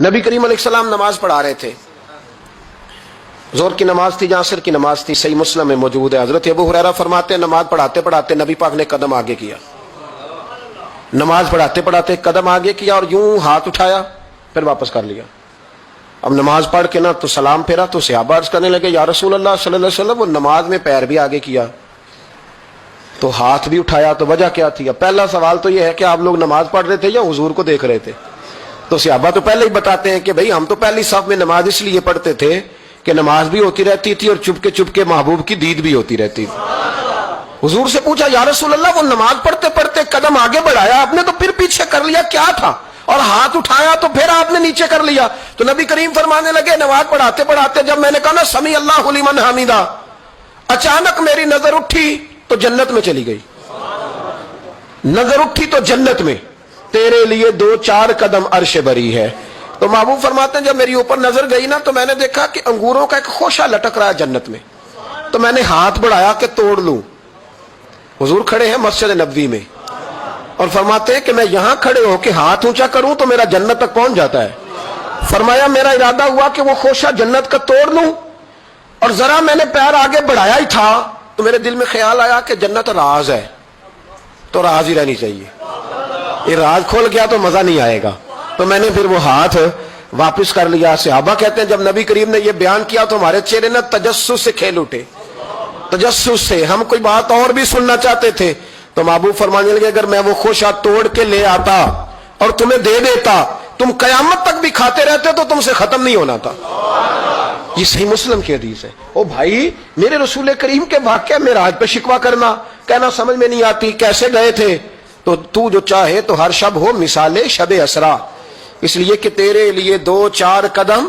نبی کریم علیہ السلام نماز پڑھا رہے تھے، ظہر کی نماز تھی، عصر کی نماز تھی، صحیح مسلم میں موجود ہے۔ حضرت ابو ہریرہ فرماتے ہیں نماز پڑھاتے پڑھاتے نبی پاک نے قدم آگے کیا، نماز پڑھاتے پڑھاتے قدم آگے کیا اور یوں ہاتھ اٹھایا پھر واپس کر لیا۔ اب نماز پڑھ کے نا تو سلام پھیرا تو صحابہ عرض کرنے لگے یا رسول اللہ صلی اللہ علیہ وسلم وہ نماز میں پیر بھی آگے کیا تو ہاتھ بھی اٹھایا، تو وجہ کیا تھی؟ اب پہلا سوال تو یہ ہے کہ آپ لوگ نماز پڑھ رہے تھے یا حضور کو دیکھ رہے تھے؟ تو صحابہ تو پہلے ہی بتاتے ہیں کہ بھئی ہم تو پہلی صف میں نماز اس لیے پڑھتے تھے کہ نماز بھی ہوتی رہتی تھی اور چپ کے محبوب کی دید بھی ہوتی رہتی تھی۔ حضور سے پوچھا یا رسول اللہ وہ نماز پڑھتے پڑھتے قدم آگے بڑھایا آپ نے تو پھر پیچھے کر لیا کیا تھا، اور ہاتھ اٹھایا تو پھر آپ نے نیچے کر لیا؟ تو نبی کریم فرمانے لگے نماز پڑھاتے پڑھاتے جب میں نے کہا نا سمیع اللہ لمن حمیدہ، اچانک میری نظر اٹھی تو جنت میں چلی گئی، نظر اٹھی تو جنت میں، تیرے لیے 2-4 قدم عرش بری ہے۔ تو محبوب فرماتے ہیں جب میری اوپر نظر گئی نا تو میں نے دیکھا کہ انگوروں کا ایک خوشہ لٹک رہا ہے جنت میں، تو میں نے ہاتھ بڑھایا کہ توڑ لوں۔ حضور کھڑے ہیں مسجد نبوی میں اور فرماتے ہیں کہ میں یہاں کھڑے ہو کے ہاتھ اونچا کروں تو میرا جنت تک پہنچ جاتا ہے۔ فرمایا میرا ارادہ ہوا کہ وہ خوشہ جنت کا توڑ لوں، اور ذرا میں نے پیر آگے بڑھایا ہی تھا تو میرے دل میں خیال آیا کہ جنت راز ہے تو راز ہی رہنی چاہیے، یہ راز کھول گیا تو مزہ نہیں آئے گا، تو میں نے پھر وہ ہاتھ واپس کر لیا۔ صحابہ کہتے ہیں جب نبی کریم نے یہ بیان کیا تو ہمارے چہرے نے تجسس سے کھیل اٹھے، تجسس سے ہم کوئی بات اور بھی سننا چاہتے تھے۔ تو محبوب فرمانے لگے اگر میں وہ خوشہ توڑ کے لے آتا اور تمہیں دے دیتا تم قیامت تک بھی کھاتے رہتے تو تم سے ختم نہیں ہونا تھا۔ یہ صحیح مسلم کی حدیث ہے۔ او بھائی میرے رسول کریم کے واقعہ معراج پہ شکوہ کرنا، کہنا سمجھ میں نہیں آتی کیسے گئے تھے، تو جو چاہے تو ہر شب ہو مثال شب اسرا، اس لیے کہ تیرے لیے 2-4 قدم